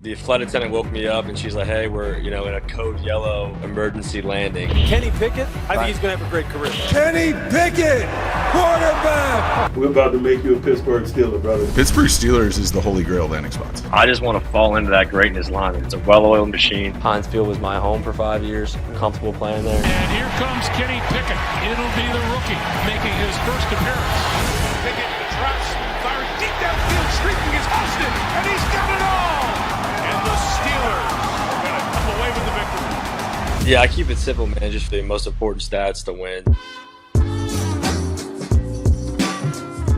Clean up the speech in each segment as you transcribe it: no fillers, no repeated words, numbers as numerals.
The flight attendant woke me up and she's like, hey, we're, in a code yellow emergency landing. Kenny Pickett, I think he's going to have a great career. Kenny Pickett, quarterback. We're about to make you a Pittsburgh Steeler, brother. Pittsburgh Steelers is the holy grail landing spots. I just want to fall into that greatness line. It's a well-oiled machine. Heinz Field was my home for 5 years. Comfortable playing there. And here comes Kenny Pickett. It'll be the rookie making his first appearance. Pickett, the traps, firing deep downfield, streaking is Austin, and he's got it all! And the Steelers are going to come away with the victory. Yeah, I keep it simple, man. Just the most important stats to win.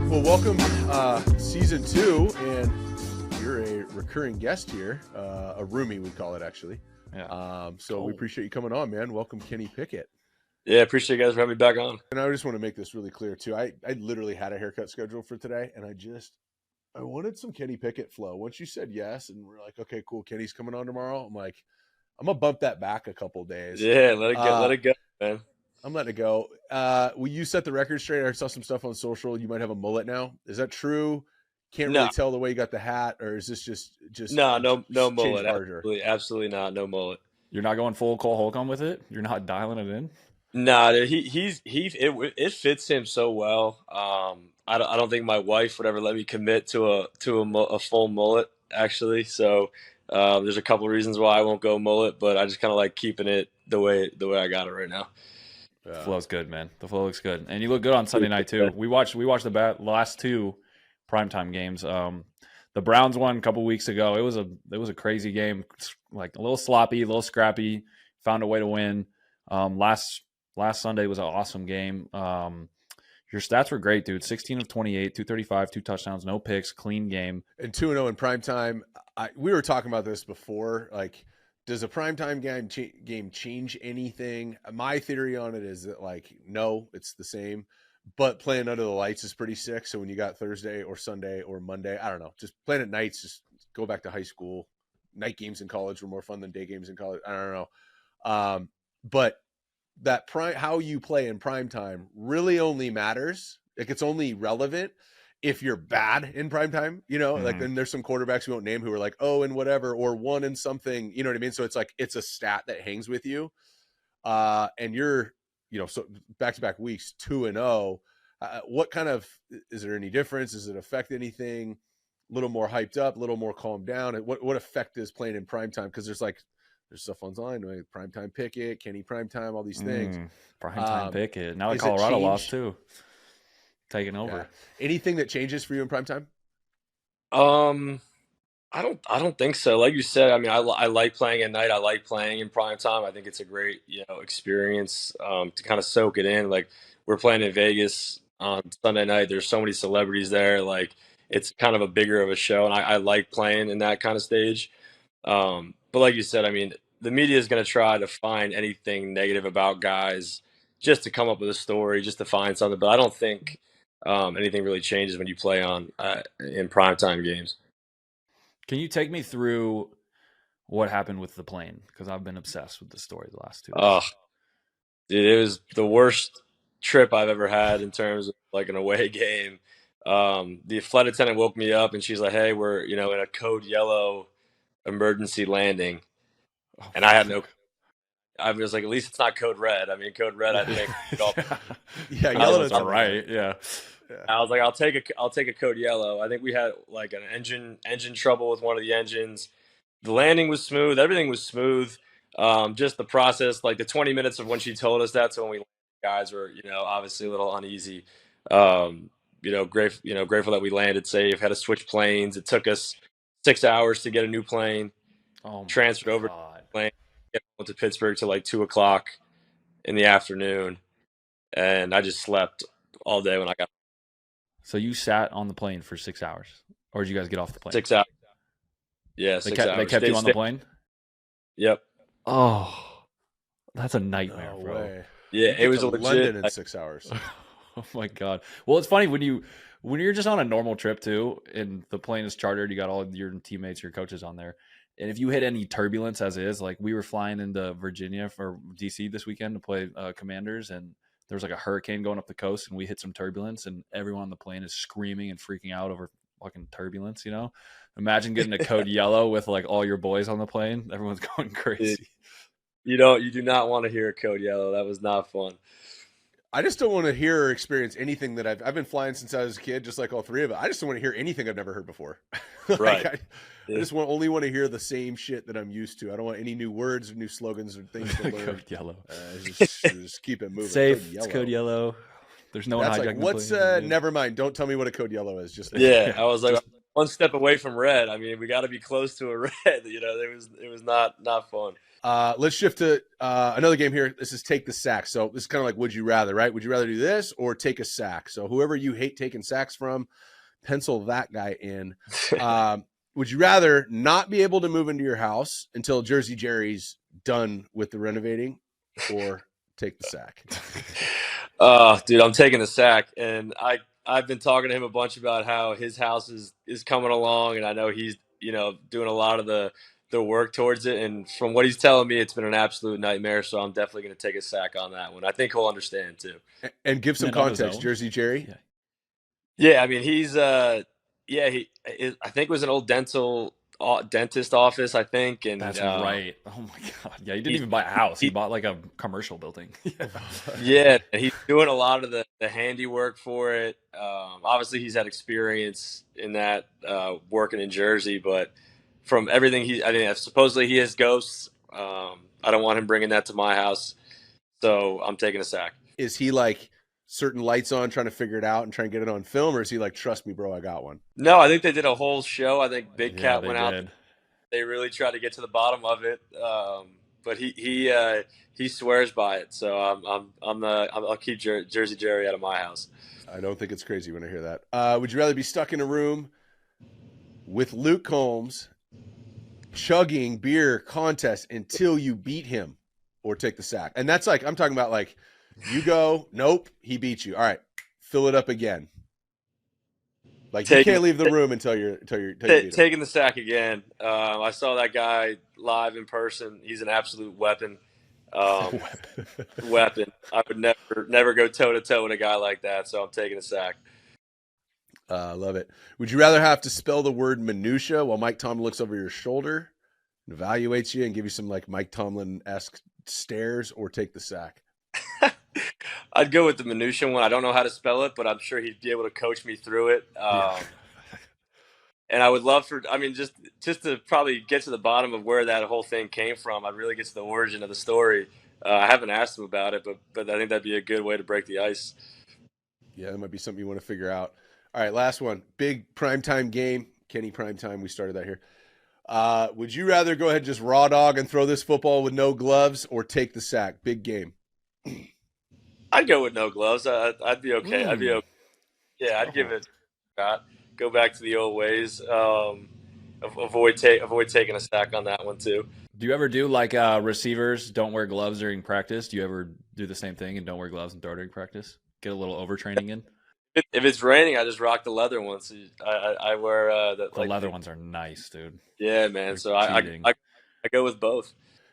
Well, welcome season 2, and you're a recurring guest here, a roomie we call it actually. Yeah. So we appreciate you coming on, man. Welcome, Kenny Pickett. Yeah, appreciate you guys for having me back on. And I just want to make this really clear too. I literally had a haircut scheduled for today, and I wanted some Kenny Pickett flow. Once you said yes, and we're like, okay, cool, Kenny's coming on tomorrow. I'm like, I'm gonna bump that back a couple days. Yeah, let it go, man. I'm letting it go. Will you set the record straight? I saw some stuff on social. You might have a mullet now. Is that true? Can't really tell the way you got the hat, or is this just no mullet? Absolutely not, no mullet. You're not going full Cole Holcomb with it? You're not dialing it in? Nah, it fits him so well. I don't think my wife would ever let me commit to a full mullet, actually. So there's a couple of reasons why I won't go mullet, but I just kind of like keeping it the way I got it right now. The flow's good, man. The flow looks good, and you look good on Sunday night too. We watched the last two primetime games. The Browns won a couple weeks ago. It was a crazy game, like a little sloppy, a little scrappy. Found a way to win. Last Sunday was an awesome game. Your stats were great, dude. 16 of 28, 235, 2 touchdowns, no picks, clean game. And 2-0 in primetime. We were talking about this before. Like, does a primetime game change anything? My theory on it is that, like, no, it's the same. But playing under the lights is pretty sick. So when you got Thursday or Sunday or Monday, I don't know, just playing at nights, just go back to high school. Night games in college were more fun than day games in college. I don't know. But that how you play in prime time really only matters. Like, it's only relevant if you're bad in prime time, like then there's some quarterbacks we won't name who are like, oh, and whatever, or 1 and something, you know what I mean? So it's like, it's a stat that hangs with you. And you're, so back-to-back weeks, 2-0, what kind of, is there any difference? Does it affect anything? A little more hyped up, a little more calmed down? What effect is playing in prime time? Because there's stuff online, like Primetime Pickett, Kenny Primetime, all these things. Primetime Pickett. Now the Colorado lost too. Taking over. Yeah. Anything that changes for you in primetime? I don't think so. Like you said, I mean, I like playing at night. I like playing in primetime. I think it's a great, experience to kind of soak it in. Like, we're playing in Vegas on Sunday night. There's so many celebrities there. Like, it's kind of a bigger of a show, and I like playing in that kind of stage. But like you said, I mean, the media is going to try to find anything negative about guys just to come up with a story, just to find something. But I don't think anything really changes when you play in primetime games. Can you take me through what happened with the plane? Because I've been obsessed with the story the last 2 weeks. Oh, dude, it was the worst trip I've ever had in terms of like an away game. The flight attendant woke me up and she's like, hey, we're, in a code yellow emergency landing. And I had I was like, at least it's not code red. I mean, code red, I think. Yellow is all right. Yeah. I was like, I'll take a code yellow. I think we had like an engine trouble with one of the engines. The landing was smooth. Everything was smooth. Just the process, like the 20 minutes of when she told us that to when we guys were, obviously a little uneasy. Grateful that we landed safe. Had to switch planes. It took us 6 hours to get a new plane. Transferred over to the plane, went to Pittsburgh till like 2:00 in the afternoon, and I just slept all day when I got. So you sat on the plane for 6 hours, or did you guys get off the plane? 6 hours. Yeah, 6 hours. They kept you on the plane? Yep. Oh, that's a nightmare, bro. Way. Yeah, it was a London in 6 hours. Oh my God. Well, it's funny when you're just on a normal trip too, and the plane is chartered, you got all your teammates, your coaches on there. And if you hit any turbulence as is, like we were flying into Virginia for DC this weekend to play Commanders, and there was like a hurricane going up the coast, and we hit some turbulence, and everyone on the plane is screaming and freaking out over fucking turbulence, you know? Imagine getting a code yellow with like all your boys on the plane. Everyone's going crazy. You do not want to hear a code yellow. That was not fun. I just don't want to hear or experience anything that I've been flying since I was a kid, just like all three of us. I just don't want to hear anything I've never heard before. Right. I just only want to hear the same shit that I'm used to. I don't want any new words or new slogans or things to learn. Code yellow. Just keep it moving. Safe. It's code yellow. There's no one That's hijacking like, the what's plane. never mind. Don't tell me what a code yellow is. Just Yeah, I was like one step away from red. I mean, we got to be close to a red. You know, it was not fun. Let's shift to another game here. This is take the sack. So this is kind of like, would you rather, right? Would you rather do this or take a sack? So whoever you hate taking sacks from, pencil that guy in. Would you rather not be able to move into your house until Jersey Jerry's done with the renovating, or take the sack? Dude, I'm taking the sack, and I've been talking to him a bunch about how his house is coming along, and I know he's doing a lot of the work towards it. And from what he's telling me, it's been an absolute nightmare. So I'm definitely going to take a sack on that one. I think he'll understand too. And give some context, Jersey Jerry. Yeah, I mean he's I think it was an old dentist office, I think. And that's right. Oh my god. Yeah, he didn't even buy a house. He bought like a commercial building. Yeah, and he's doing a lot of the handiwork for it. Obviously, he's had experience in that working in Jersey, but from everything supposedly he has ghosts. I don't want him bringing that to my house, so I'm taking a sack. Is he like certain lights on, trying to figure it out and try and get it on film, or is he like, trust me, bro, I got one? No, I think they did a whole show. I think Big Cat went out. They really tried to get to the bottom of it, but he swears by it. So I'll keep Jersey Jerry out of my house. I don't think it's crazy when I hear that. Would you rather be stuck in a room with Luke Combs chugging beer contest until you beat him, or take the sack? And that's like, I'm talking about like, you go, nope, he beat you. All right, fill it up again. Like, you can't leave the room until you taking the sack again. I saw that guy live in person. He's an absolute weapon. Weapon. I would never go toe to toe with a guy like that. So I'm taking a sack. Love it. Would you rather have to spell the word minutia while Mike Tomlin looks over your shoulder, evaluates you, and give you some like Mike Tomlin-esque stares, or take the sack? I'd go with the minutia one. I don't know how to spell it, but I'm sure he'd be able to coach me through it. And I would love just to probably get to the bottom of where that whole thing came from. I'd really get to the origin of the story. I haven't asked him about it, but I think that'd be a good way to break the ice. Yeah, that might be something you want to figure out. All right, last one. Big primetime game. Kenny Primetime, we started that here. Would you rather go ahead and just raw dog and throw this football with no gloves, or take the sack? Big game. I'd go with no gloves. I'd be okay. I'd be okay. Yeah, I'd give it a shot. Go back to the old ways. Avoid taking a sack on that one too. Do you ever do like receivers don't wear gloves during practice? Do you ever do the same thing and don't wear gloves and throw during practice? Get a little overtraining in? If it's raining, I just rock the leather ones. I wear the leather ones are nice, dude. Yeah, man. So I go with both.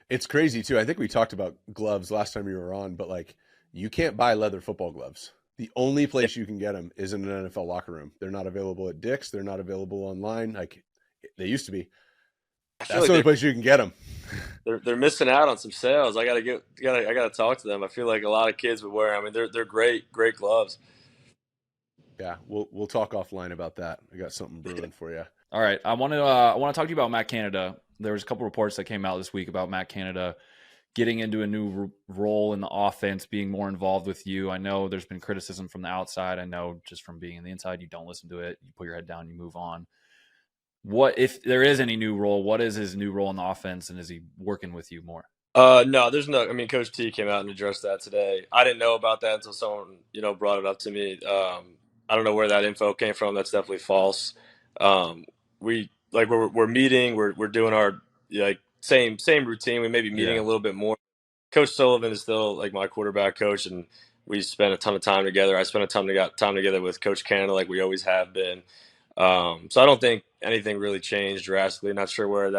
It's crazy too. I think we talked about gloves last time you were on, but like, you can't buy leather football gloves. The only place you can get them is in an NFL locker room. They're not available at Dick's. They're not available online. Like they used to be. That's the only place you can get them. They're missing out on some sales. I gotta talk to them. I feel like a lot of kids would wear them. I mean, they're great gloves. Yeah, we'll talk offline about that. I got something brewing for you. All right, I want to talk to you about Matt Canada. There was a couple reports that came out this week about Matt Canada getting into a new role in the offense, being more involved with you. I know there's been criticism from the outside. I know just from being on the inside, you don't listen to it. You put your head down, you move on. What if there is any new role? What is his new role in the offense, and is he working with you more? No, there's no. I mean, Coach T came out and addressed that today. I didn't know about that until someone brought it up to me. I don't know where that info came from. That's definitely false. We're meeting. We're doing our same routine. We may be meeting a little bit more. Coach Sullivan is still like my quarterback coach, and we spent a ton of time together. I spent a ton of time together with Coach Canada, like we always have been. So I don't think anything really changed drastically. Not sure where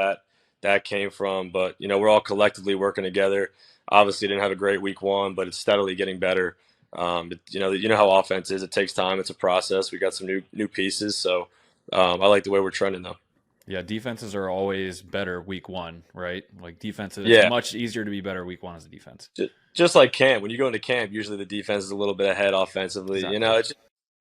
that came from, but we're all collectively working together. Obviously, didn't have a great week one, but it's steadily getting better. But, you know how offense is. It takes time. It's a process. We got some new pieces, so I like the way we're trending though. Yeah, defenses are always better week one, right? Like defenses, it's Yeah, much easier to be better week one as a defense. just like camp. When you go into camp, usually the defense is a little bit ahead offensively. You Exactly. know,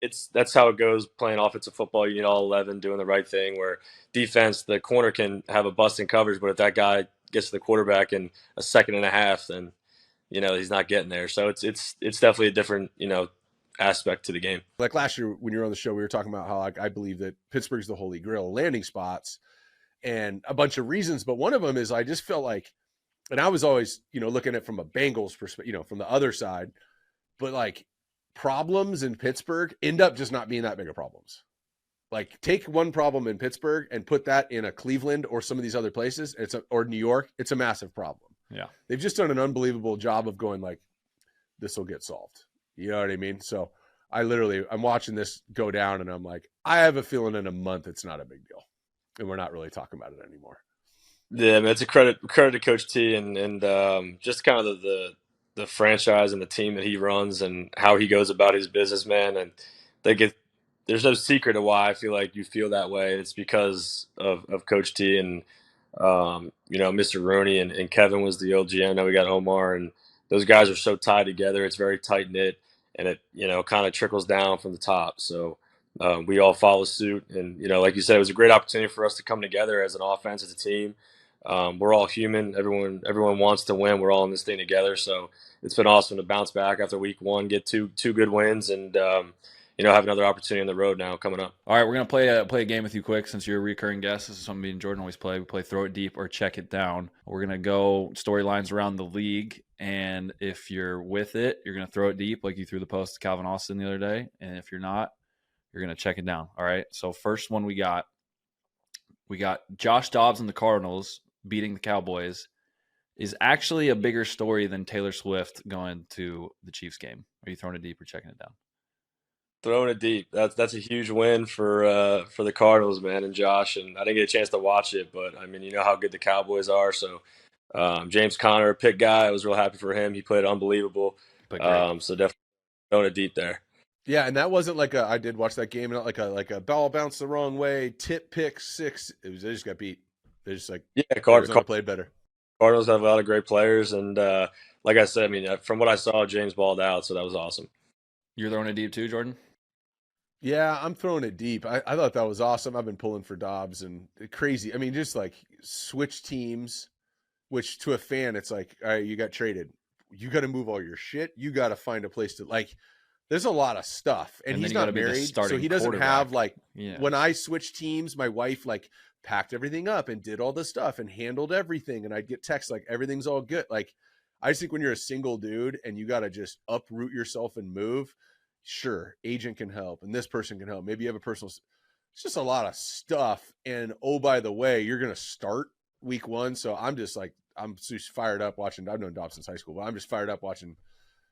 it's that's how it goes playing offensive football. You need all 11 doing the right thing. Where defense, the corner can have a busting coverage, but if that guy gets to the quarterback in a second and a half, then he's not getting there. So it's definitely a different aspect to the game. Like last year when you were on the show, we were talking about how I believe that Pittsburgh's the holy grail of landing spots, and a bunch of reasons. But one of them is I just felt like, and I was always looking at it from a Bengals perspective, from the other side, but like problems in Pittsburgh end up just not being that big of problems. Like take one problem in Pittsburgh and put that in a Cleveland or some of these other places, or New York, it's a massive problem. Yeah. They've just done an unbelievable job of going like, this will get solved. You know what I mean? So I'm watching this go down and I'm like, I have a feeling in a month it's not a big deal. And we're not really talking about it anymore. Yeah, man, it's a credit to Coach T and just kind of the franchise and the team that he runs and how he goes about his business, man. And there's no secret to why I feel like you feel that way. It's because of Coach T and Mr. Rooney and Kevin was the old GM. Now we got Omar, and those guys are so tied together. It's very tight knit, and it kind of trickles down from the top. So we all follow suit, and like you said, it was a great opportunity for us to come together as an offense, as a team. We're all human. Everyone wants to win. We're all in this thing together. So it's been awesome to bounce back after week one, get two good wins, and have another opportunity on the road now coming up. All right, we're gonna play a game with you quick since you're a recurring guest. This is something me and Jordan always play. We play Throw It Deep or Check It Down. We're gonna go storylines around the league, and if you're with it, you're gonna throw it deep like you threw the post to Calvin Austin the other day, and if you're not, you're gonna check it down. All right. So first one we got Josh Dobbs and the Cardinals beating the Cowboys is actually a bigger story than Taylor Swift going to the Chiefs game. Are you throwing it deep or checking it down? Throwing it deep. That's a huge win for the Cardinals, man, and Josh. And I didn't get a chance to watch it, but I mean, you know how good the Cowboys are. So James Conner, a Pitt guy, I was real happy for him. He played unbelievable. So definitely throwing it deep there. Yeah, and that wasn't like I did watch that game, not like a ball bounced the wrong way, tip pick six. They just got beat. They just Cardinals played better. Cardinals have a lot of great players, and like I said, I mean, from what I saw, James balled out, so that was awesome. You're throwing it deep too, Jordan? Yeah, I'm throwing it deep. I thought that was awesome. I've been pulling for Dobbs and crazy. I mean, just like switch teams, which to a fan, it's like, all right, you got traded. You got to move all your shit. You got to find a place to there's a lot of stuff, and he's not married, so he doesn't have when I switched teams, my wife packed everything up and did all the stuff and handled everything, and I'd get texts like everything's all good. Like I just think when you're a single dude and you got to just uproot yourself and move, sure, agent can help and this person can help. Maybe you have a personal. It's just a lot of stuff, and oh by the way, you're gonna start week one, so I'm just fired up watching. I've known Dobbs since high school, but I'm just fired up watching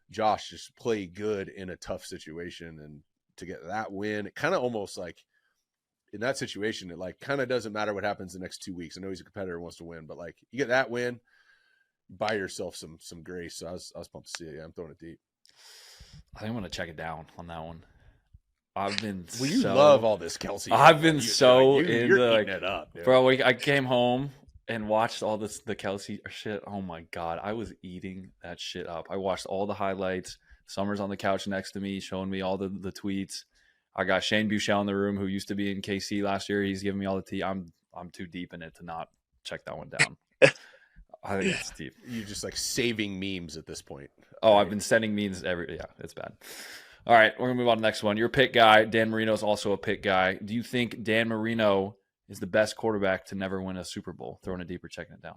Josh just play good in a tough situation, and to get that win, it kind of almost like in that situation, it kind of doesn't matter what happens the next 2 weeks. I know he's a competitor, wants to win, but you get that win, buy yourself some grace. So I was pumped to see it. Yeah, I'm throwing it deep. I think I'm going to check it down on that one. I've been you love all this Kelce. I've been you're eating it up, dude. Bro. I came home and watched all the Kelce shit. Oh my God. I was eating that shit up. I watched all the highlights. Summer's on the couch next to me, showing me all the tweets. I got Shane Buechele in the room, who used to be in KC last year. He's giving me all the tea. I'm too deep in it to not check that one down. I think it's deep. You're just saving memes at this point. Oh, I've been sending memes yeah, it's bad. All right, we're going to move on to the next one. You're a Pitt guy. Dan Marino is also a Pitt guy. Do you think Dan Marino is the best quarterback to never win a Super Bowl? Throwing it deep or checking it down?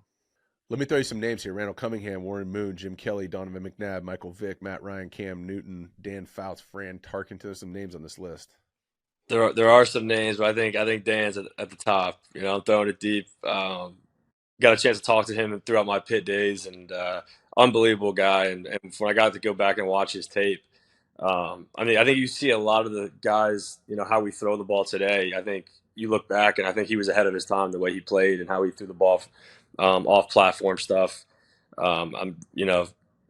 Let me throw you some names here. Randall Cunningham, Warren Moon, Jim Kelly, Donovan McNabb, Michael Vick, Matt Ryan, Cam Newton, Dan Fouts, Fran Tarkenton. There's some names on this list. There are some names, but I think Dan's at the top. I'm throwing it deep. Got a chance to talk to him throughout my Pitt days, and unbelievable guy. And when I got to go back and watch his tape, I think you see a lot of the guys, how we throw the ball today. I think you look back, and I think he was ahead of his time, the way he played and how he threw the ball off platform stuff. I'm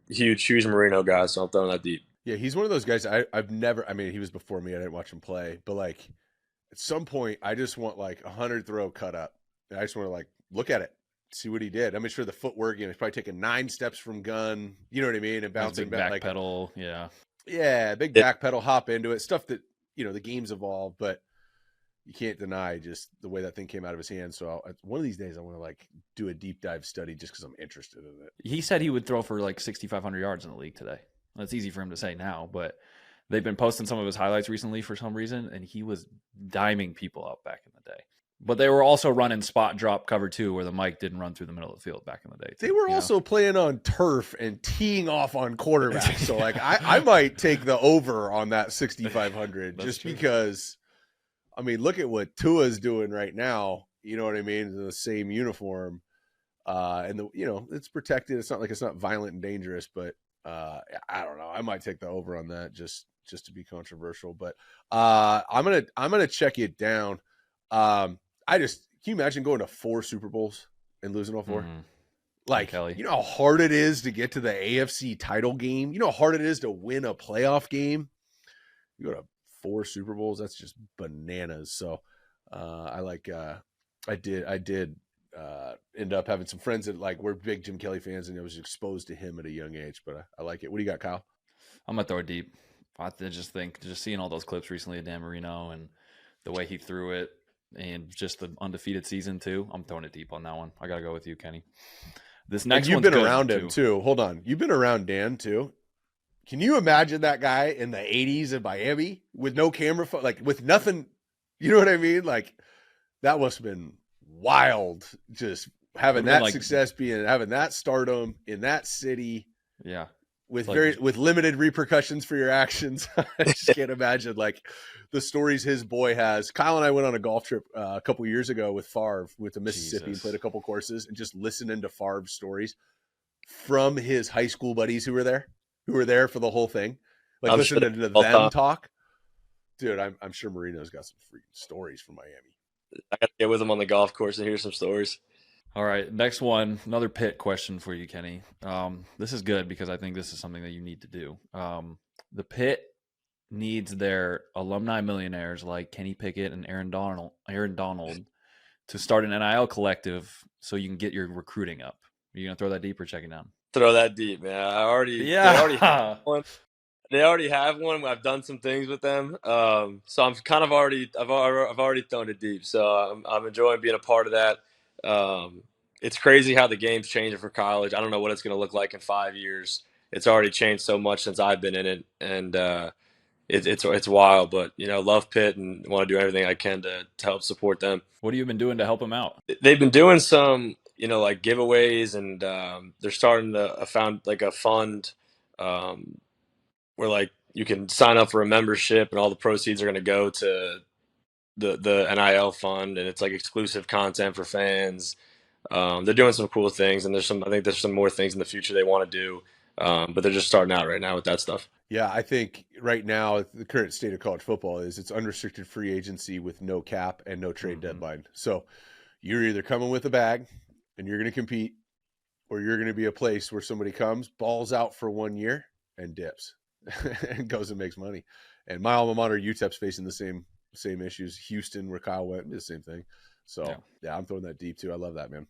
huge Marino guy, so I'm throwing that deep. Yeah, he's one of those guys I've never. I mean, he was before me. I didn't watch him play, but at some point, I just want like 100 throw cut up. And I just want to like look at it, see what he did. I'm sure the footwork, he's probably taking 9 steps from gun, you know what I mean? And bouncing back like pedal. Yeah. Yeah. Big back pedal, hop into it. Stuff that, the game's evolved, but you can't deny just the way that thing came out of his hands. So one of these days I want to like do a deep dive study just because I'm interested in it. He said he would throw for like 6,500 yards in the league today. That's easy for him to say now, but they've been posting some of his highlights recently for some reason, and he was diming people up back in the day. But they were also running spot drop cover 2 where the mic didn't run through the middle of the field back in the day. They were also playing on turf and teeing off on quarterback. So like I might take the over on that 6,500 just true. Because I mean, look at what Tua's doing right now. You know what I mean? In the same uniform. And it's protected. It's not like it's not violent and dangerous, but I don't know. I might take the over on that just to be controversial, but I'm going to check it down. Can you imagine going to 4 Super Bowls and losing all 4? Mm-hmm. Like, you know how hard it is to get to the AFC title game? You know how hard it is to win a playoff game? You go to 4 Super Bowls, that's just bananas. So I did end up having some friends that like were big Jim Kelly fans, and I was exposed to him at a young age, but I like it. What do you got, Kyle? I'm going to throw it deep. I just think seeing all those clips recently of Dan Marino and the way he threw it and just the undefeated season too, I'm throwing it deep on that one. I got to go with you, Kenny. This next you've been around him too. Hold on. You've been around Dan too. Can you imagine that guy in the 80s in Miami with no camera, like with nothing? You know what I mean? Like that must have been wild. Just having that success, having that stardom in that city. Yeah. With with limited repercussions for your actions. I just can't imagine like the stories his boy has. Kyle and I went on a golf trip a couple years ago with Favre, went to Mississippi and played a couple courses, and just listening to Favre's stories from his high school buddies who were there for the whole thing. Like I'm listening to them talk. Dude, I'm sure Marino's got some freaking stories from Miami. I got to get with him on the golf course and hear some stories. All right, next one, another Pitt question for you, Kenny. This is good because I think this is something that you need to do. The Pitt needs their alumni millionaires like Kenny Pickett and Aaron Donald to start an NIL collective so you can get your recruiting up. Are you going to throw that deep or check it down? Throw that deep, man. They already have one. They already have one. I've done some things with them. So I'm kind of I've already thrown it deep. So I'm enjoying being a part of that. It's crazy how the game's changing for college. I don't know what it's going to look like in 5 years. It's already changed so much since I've been in it, and it's wild. But love Pitt and want to do everything I can to help support them. What have you been doing to help them out? They've been doing some like giveaways, and they're starting to found like a fund where like you can sign up for a membership, and all the proceeds are going to go to the NIL fund, and it's like exclusive content for fans. They're doing some cool things, and I think there's some more things in the future they want to do. But they're just starting out right now with that stuff. Yeah, I think right now the current state of college football is it's unrestricted free agency with no cap and no trade deadline. So you're either coming with a bag and you're going to compete, or you're going to be a place where somebody comes, balls out for 1 year, and dips and goes and makes money. And my alma mater, UTEP's facing the same issues. Houston, where Kyle went, the same thing. So yeah, I'm throwing that deep too. I love that, man.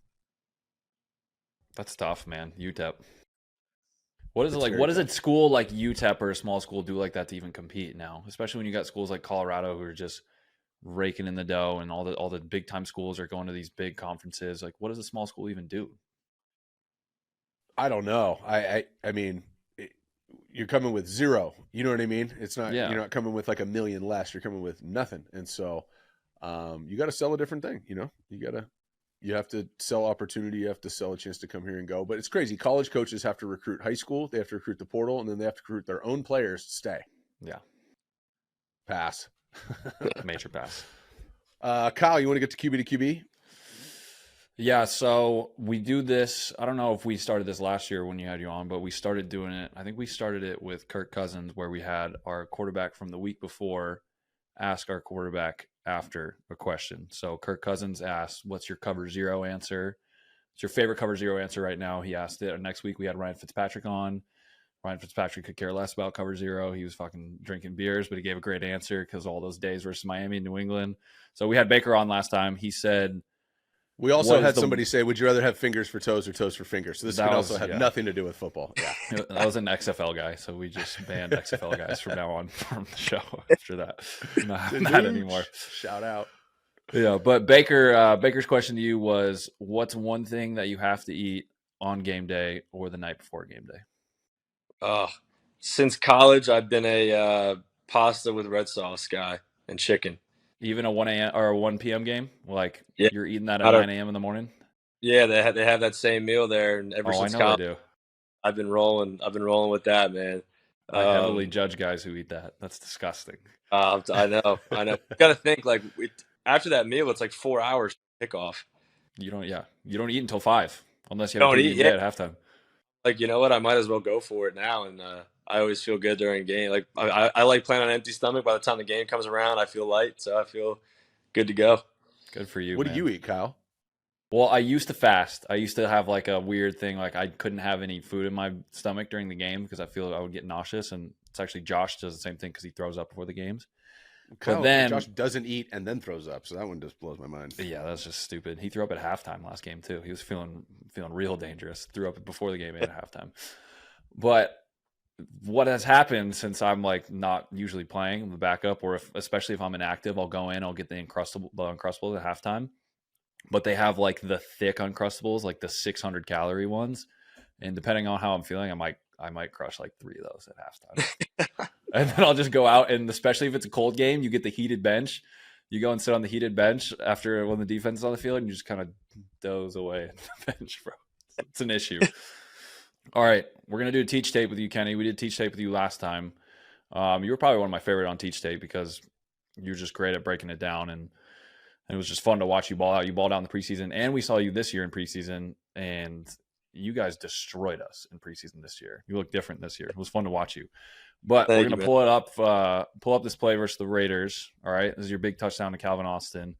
That's tough, man. UTEP. What is it like? What does a school like UTEP or a small school do like that to even compete now? Especially when you got schools like Colorado who are just raking in the dough, and all the big time schools are going to these big conferences. Like, what does a small school even do? I don't know. I mean, you're coming with zero. You know what I mean? It's not. You're not coming with like $1 million less. You're coming with nothing, and so you got to sell a different thing. You have to sell opportunity. You have to sell a chance to come here and go. But it's crazy. College coaches have to recruit high school. They have to recruit the portal, and then they have to recruit their own players to stay. Yeah. Pass. Major pass. Kyle, you want to get to QB to QB? Yeah, so we do this. I don't know if we started this last year when you had you on, but we started doing it. I think we started it with Kirk Cousins, where we had our quarterback from the week before ask our quarterback after a question. So Kirk Cousins asked, what's your cover zero answer? What's your favorite cover zero answer right now? He asked it. Next week we had Ryan Fitzpatrick on. Ryan Fitzpatrick could care less about cover 0. He was fucking drinking beers, but he gave a great answer because all those days versus Miami and New England. So we had Baker on last time. He said, we also had somebody say, would you rather have fingers for toes or toes for fingers? So this could also have nothing to do with football. Yeah. That was an XFL guy. So we just banned XFL guys from now on from the show after that. Not anymore. Shout out. Yeah. But Baker's question to you was, what's one thing that you have to eat on game day or the night before game day? Since college, I've been a pasta with red sauce guy and chicken. Even a 1 a.m. or a 1 p.m. game? Like you're eating that at 9 a.m. in the morning? Yeah, they have that same meal there, and ever since college, they do. I've been rolling with that, man. I heavily judge guys who eat that. That's disgusting. I know. You got to think after that meal, it's like 4 hours kickoff. You don't eat until 5 unless you have to eat at halftime. Like, you know what? I might as well go for it now, and I always feel good during a game. Like I like playing on an empty stomach. By the time the game comes around, I feel light, so I feel good to go. Good for you. What do you eat, Kyle? Well, I used to fast. I used to have like a weird thing, like I couldn't have any food in my stomach during the game because I feel I would get nauseous. And it's actually Josh does the same thing because he throws up before the games. Kyle, but then Josh doesn't eat and then throws up, so that one just blows my mind. Yeah, that's just stupid. He threw up at halftime last game too. He was feeling real dangerous. Threw up before the game and at halftime. But what has happened since I'm like not usually playing the backup, or especially if I'm inactive, I'll go in, I'll get the Uncrustables at halftime. But they have like the thick Uncrustables, like the 600 calorie ones, and depending on how I'm feeling, I might crush like 3 of those at halftime. And then I'll just go out, and especially if it's a cold game, you get the heated bench. You go and sit on the heated bench after when the defense is on the field, and you just kind of doze away at the bench, bro. It's an issue. All right, we're going to do a teach tape with you, Kenny. We did teach tape with you last time. You were probably one of my favorite on teach tape because you're just great at breaking it down, and it was just fun to watch you ball out. You balled out in the preseason, and we saw you this year in preseason, and you guys destroyed us in preseason this year. You look different this year. It was fun to watch you. But we're going to pull up this play versus the Raiders. All right, this is your big touchdown to Calvin Austin.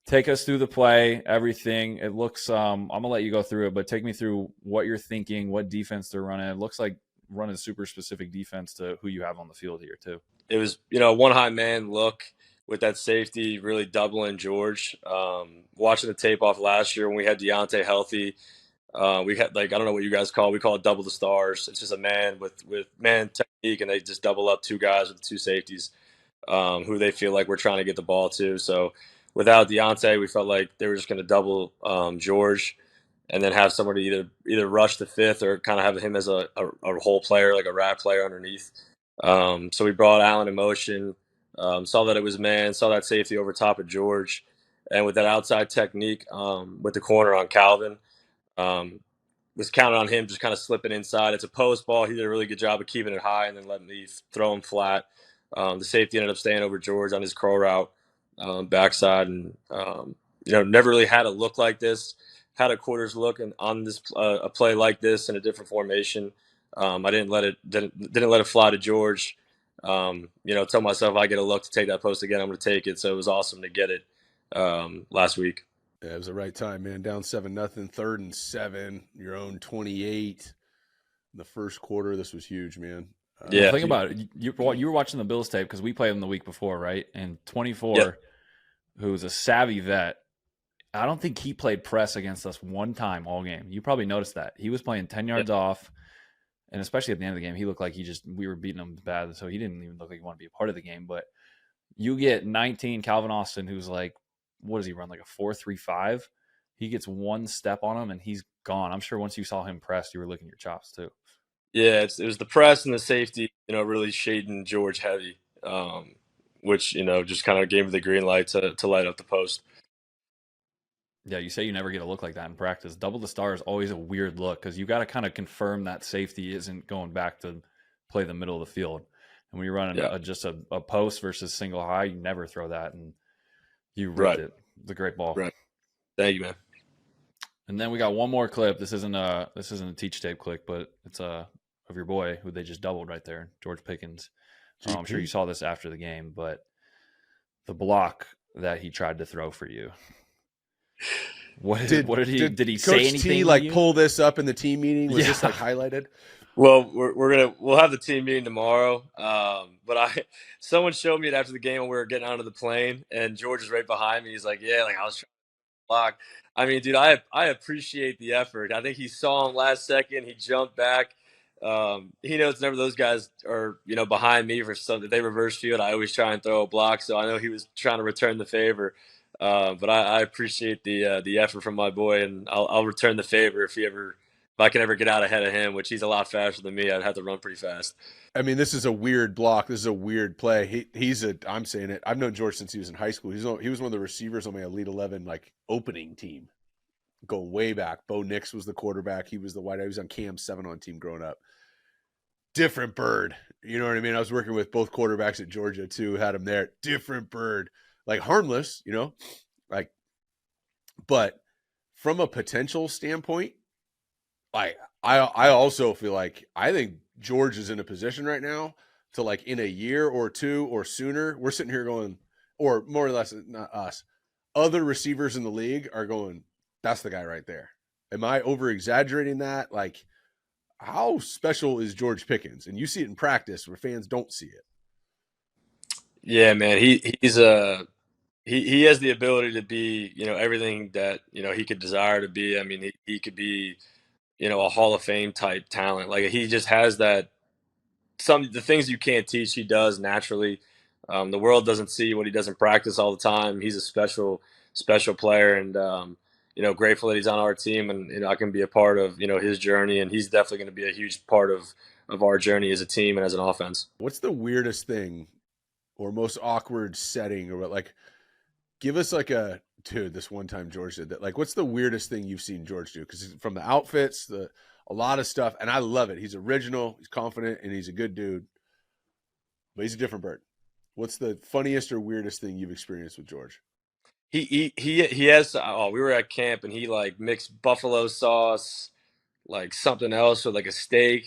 Take us through the play, everything. It looks I'm going to let you go through it, but take me through what you're thinking, what defense they're running. It looks like running super specific defense to who you have on the field here too. It was, one high man look with that safety, really doubling George. Watching the tape off last year when we had Deontay healthy, we had I don't know what you guys we call it double the stars. It's just a man with man technique, and they just double up 2 guys with 2 safeties who they feel like we're trying to get the ball to. So without Deontay, we felt like they were just going to double George and then have somebody either rush the 5th or kind of have him as a whole player, like a wrap player underneath. So we brought Allen in motion, saw that it was man, saw that safety over top of George, and with that outside technique with the corner on Calvin, was counting on him just kind of slipping inside. It's a post ball. He did a really good job of keeping it high and then letting me throw him flat. The safety ended up staying over George on his curl route. Backside, and never really had a look like this. Had a quarters look and on this a play like this in a different formation. I didn't let it fly to George. Told myself if I get a look to take that post again, I'm going to take it. So it was awesome to get it last week. Yeah, it was the right time, man. Down 7-0, 3rd and 7, your own 28. In the first quarter, this was huge, man. Yeah, think about it. You were watching the Bills tape because we played them the week before, right? And 24, who's a savvy vet, I don't think he played press against us one time all game. You probably noticed that. He was playing 10 yards off, and especially at the end of the game, he looked like we were beating him bad, so he didn't even look like he wanted to be a part of the game. But you get 19, Calvin Austin, who's like, what does he run, like a 4.35? He gets one step on him, and he's gone. I'm sure once you saw him pressed, you were licking your chops too. Yeah, it was the press and the safety, really shading George heavy, which, just kind of gave me the green light to light up the post. Yeah, you say you never get a look like that in practice. Double the star is always a weird look because you got to kind of confirm that safety isn't going back to play the middle of the field. And when you're running just a post versus single high, you never throw that, and you ripped it. It's a great ball. Right. Thank you, man. And then we got one more clip. This isn't a teach tape clip, but it's of your boy who they just doubled right there, George Pickens. I'm sure you saw this after the game, but the block that he tried to throw for you. Did he Coach say anything? T pull this up in the team meeting? Was this highlighted? Well, we'll have the team meeting tomorrow. But someone showed me it after the game when we were getting onto the plane, and George is right behind me. He's like, "Yeah, like I was trying to block." I mean, dude, I appreciate the effort. I think he saw him last second. He jumped back. He knows whenever those guys are behind me for something, they reverse field. I always try and throw a block, so I know he was trying to return the favor. But I appreciate the effort from my boy, and I'll return the favor if I can ever get out ahead of him, which he's a lot faster than me. I'd have to run pretty fast. I mean, this is a weird block. This is a weird play. I'm saying it. I've known George since he was in high school. He was one of the receivers on my Elite 11 like opening team, going way back. Bo Nix was the quarterback. He was the wide. He was on Cam 7 on team growing up. Different bird. You know what I mean? I was working with both quarterbacks at Georgia too. Had him there. Different bird. Like harmless, like. But from a potential standpoint, I also feel like I think George is in a position right now to, like, in a year or two or sooner, we're sitting here going, or more or less, not us, other receivers in the league are going, that's the guy right there. Am I over exaggerating that? Like, how special is George Pickens? And you see it in practice where fans don't see it. Yeah, man, he has the ability to be everything that he could desire to be. I mean, he could be a Hall of Fame type talent. Like he just has that. The things you can't teach, he does naturally. The world doesn't see what he does in practice all the time. He's a special player, and grateful that he's on our team, and I can be a part of his journey, and he's definitely going to be a huge part of our journey as a team and as an offense. What's the weirdest thing or most awkward setting, or like, give us like this one time George did that. Like, what's the weirdest thing you've seen George do? Because from the outfits, a lot of stuff, and I love it. He's original, he's confident, and he's a good dude. But he's a different bird. What's the funniest or weirdest thing you've experienced with George? He has. Oh, we were at camp, and he like mixed buffalo sauce, like something else with like a steak.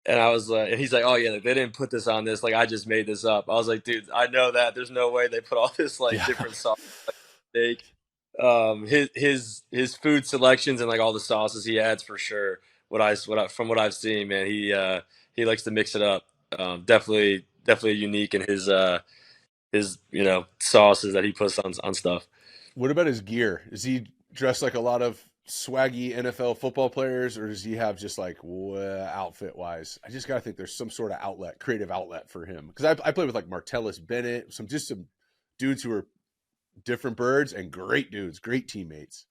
And I was like, and he's like, "Oh yeah, like, they didn't put this on this. Like I just made this up." I was like, "Dude, I know that. There's no way they put all this like different sauce, like steak." His food selections and like all the sauces he adds for sure. From what I've seen, man, he likes to mix it up. Definitely unique in his sauces that he puts on stuff. What about his gear? Is he dressed like a lot of swaggy NFL football players, or does he have just like outfit wise? I just gotta think there's some sort of creative outlet for him, because I played with like Martellus Bennett, some dudes who are different birds and great dudes, great teammates.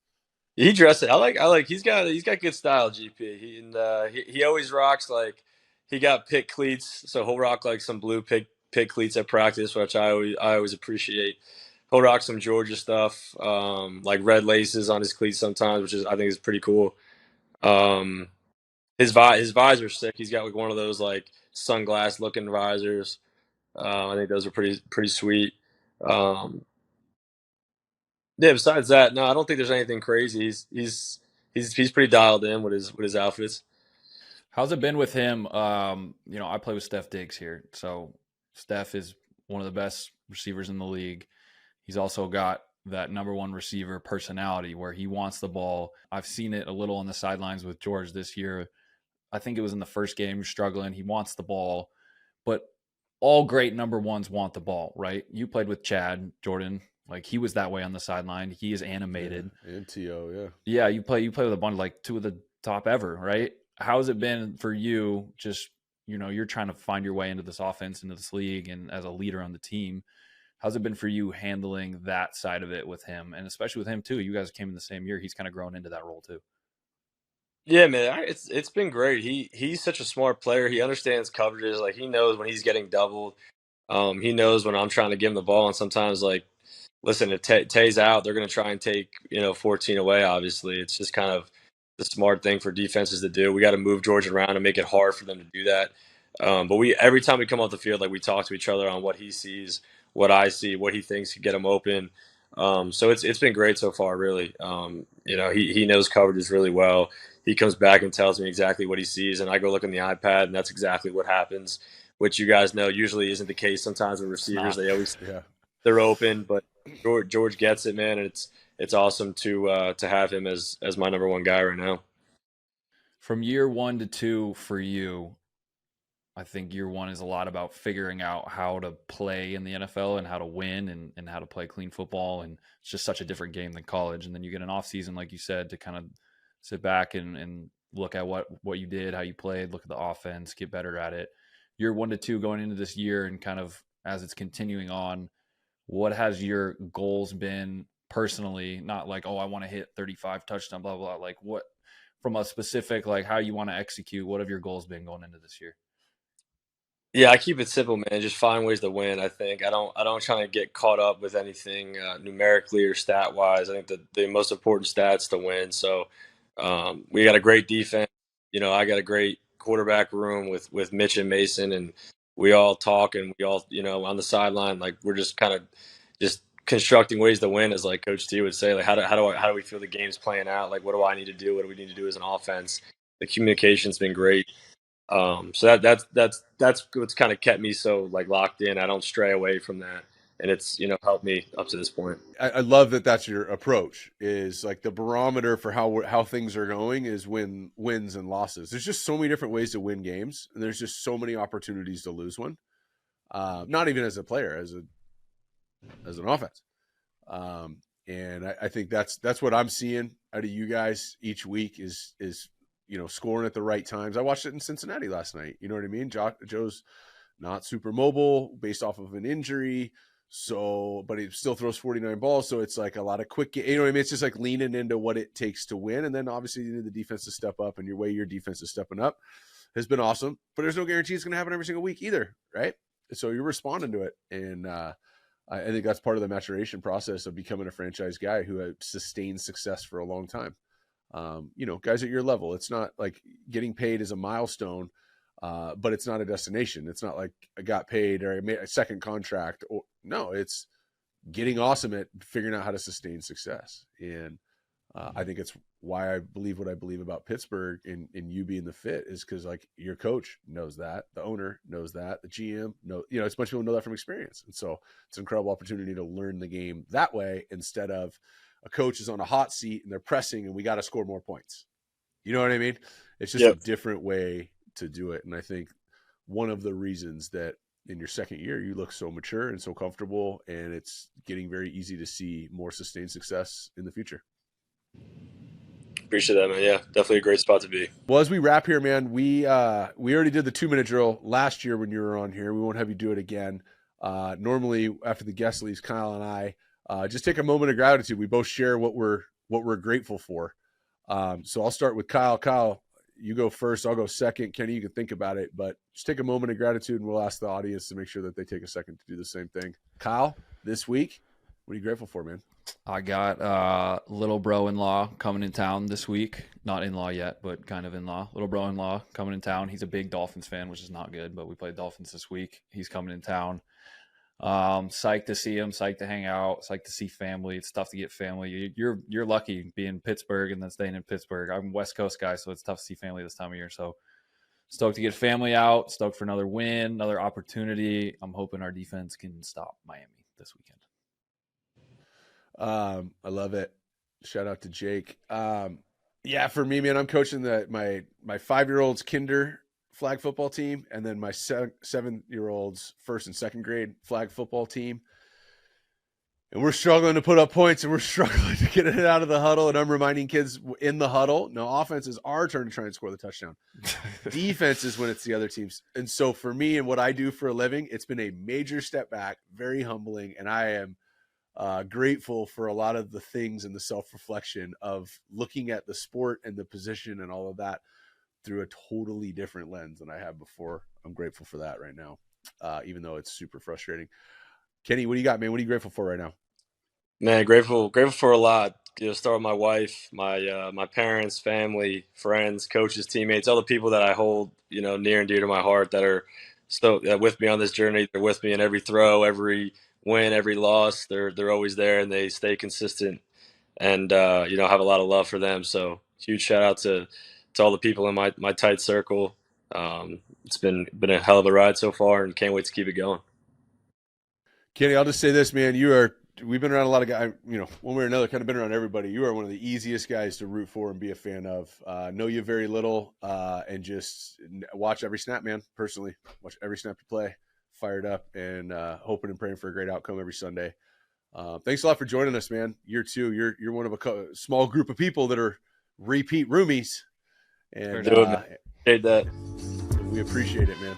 He dresses. I like. He's got good style. GP. He always rocks like he got Pitt cleats, so he'll rock like some blue Pitt cleats at practice, which I always appreciate. He'll rock some Georgia stuff, like red laces on his cleats sometimes, which I think is pretty cool. His visor's sick. He's got like one of those like sunglass looking visors. I think those are pretty sweet. Yeah. Besides that, no, I don't think there's anything crazy. He's pretty dialed in with his outfits. How's it been with him? I play with Steph Diggs here. So Steph is one of the best receivers in the league. He's also got that number one receiver personality where he wants the ball. I've seen it a little on the sidelines with George this year. I think it was in the first game, struggling. He wants the ball, but all great number ones want the ball, right? You played with Chad Jordan. Like he was that way on the sideline. He is animated. Yeah, and T.O., yeah. Yeah, you play with a bunch, like two of the top ever, right? How's it been for you? Just, you're trying to find your way into this offense, into this league, and as a leader on the team. How's it been for you handling that side of it with him? And especially with him too. You guys came in the same year. He's kind of grown into that role too. Yeah, man, it's been great. He's such a smart player. He understands coverages. Like he knows when he's getting doubled. He knows when I'm trying to give him the ball, and sometimes like, listen, if Tay's out, they're going to try and take 14 away. Obviously, it's just kind of the smart thing for defenses to do. We got to move George around and make it hard for them to do that. But every time we come off the field, like we talk to each other on what he sees, what I see, what he thinks could get him open. So it's been great so far, really. He knows coverages really well. He comes back and tells me exactly what he sees, and I go look on the iPad, and that's exactly what happens, which you guys know usually isn't the case sometimes with receivers. They always they're open, but George gets it, man, and it's awesome to have him as my number one guy right now. From year 1 to 2 for you, I think year 1 is a lot about figuring out how to play in the NFL and how to win and how to play clean football. And it's just such a different game than college. And then you get an off season, like you said, to kind of sit back and look at what you did, how you played, look at the offense, get better at it. Year 1 to 2 going into this year, and kind of as it's continuing on, what has your goals been personally? Not like, oh, I want to hit 35 touchdowns, blah, blah, blah. Like what, from a specific, like how you want to execute, what have your goals been going into this year? Yeah, I keep it simple, man. Just find ways to win. I think I don't try to get caught up with anything numerically or stat wise. I think the most important stats to win. So we got a great defense. I got a great quarterback room with Mitch and Mason, and we all talk and we all on the sideline, like we're just kind of just constructing ways to win, as like Coach T would say. Like how do we feel the game's playing out? Like what do I need to do? What do we need to do as an offense? The communication's been great. So that's what's kind of kept me so like locked in. I don't stray away from that, and it's helped me up to this point. I love that that's your approach, is like the barometer for how things are going is wins and losses. There's just so many different ways to win games, and there's just so many opportunities to lose one. Not even as a player, as an offense. And I think that's what I'm seeing out of you guys each week is scoring at the right times. I watched it in Cincinnati last night. You know what I mean? Joe's not super mobile based off of an injury. So, but he still throws 49 balls. So it's like a lot of quick, you know what I mean? It's just like leaning into what it takes to win. And then obviously you need the defense to step up, and your defense is stepping up has been awesome, but there's no guarantee it's going to happen every single week either. Right. So you're responding to it. And, I think that's part of the maturation process of becoming a franchise guy who has sustained success for a long time. Guys at your level, it's not like getting paid is a milestone, but it's not a destination. It's not like I got paid or I made a second contract. No, it's getting awesome at figuring out how to sustain success. And I think it's why I believe what I believe about Pittsburgh and you being the fit is because like your coach knows that, the owner knows that, the GM knows, it's a bunch of people know that from experience. And so it's an incredible opportunity to learn the game that way instead of a coach is on a hot seat and they're pressing and we got to score more points. You know what I mean? It's just a different way to do it. And I think one of the reasons that in your second year, you look so mature and so comfortable, and it's getting very easy to see more sustained success in the future. Appreciate that, man. Yeah, definitely a great spot to be. Well, as we wrap here, man, we already did the 2-minute drill last year when you were on here. We won't have you do it again. Normally after the guest leaves, Kyle and I just take a moment of gratitude. We both share what we're grateful for. So I'll start with Kyle. Kyle, you go first. I'll go second. Kenny, you can think about it, but just take a moment of gratitude, and we'll ask the audience to make sure that they take a second to do the same thing. Kyle, this week, what are you grateful for, man? I got little bro-in-law coming in town this week. Not in-law yet, but kind of in-law. Little bro-in-law coming in town. He's a big Dolphins fan, which is not good, but we played Dolphins this week. He's coming in town. Psyched to see him, psyched to hang out, psyched to see family. It's tough to get family. You're lucky being in Pittsburgh and then staying in Pittsburgh. I'm a West Coast guy, so it's tough to see family this time of year. So stoked to get family out, stoked for another win, another opportunity. I'm hoping our defense can stop Miami this weekend. I love it. Shout out to Jake. Yeah, for me, man, I'm coaching my 5-year-old's kinder flag football team, and then my 7-year-old's first and second grade flag football team. And we're struggling to put up points, and we're struggling to get it out of the huddle. And I'm reminding kids in the huddle, no, offense is our turn to try and score the touchdown. Defense is when it's the other team's. And so for me and what I do for a living, it's been a major step back, very humbling. And I am grateful for a lot of the things and the self-reflection of looking at the sport and the position and all of that through a totally different lens than I have before. I'm grateful for that right now, even though it's super frustrating. Kenny, what do you got, man? What are you grateful for right now? Man, grateful for a lot. Start with my wife, my parents, family, friends, coaches, teammates, all the people that I hold, near and dear to my heart that are still with me on this journey. They're with me in every throw, every win, every loss. They're always there, and they stay consistent. And have a lot of love for them. So huge shout out to all the people in my tight circle. It's been a hell of a ride so far, and can't wait to keep it going. Kenny, I'll just say this, man. You are we've been around a lot of guys, one way or another, kind of been around everybody. You are one of the easiest guys to root for and be a fan of. Know you very little, and just watch every snap, man. Personally, watch every snap you play, fired up, and hoping and praying for a great outcome every Sunday. Thanks a lot for joining us, man. Year 2, you're one of a small group of people that are repeat roomies, and that. we appreciate it, man.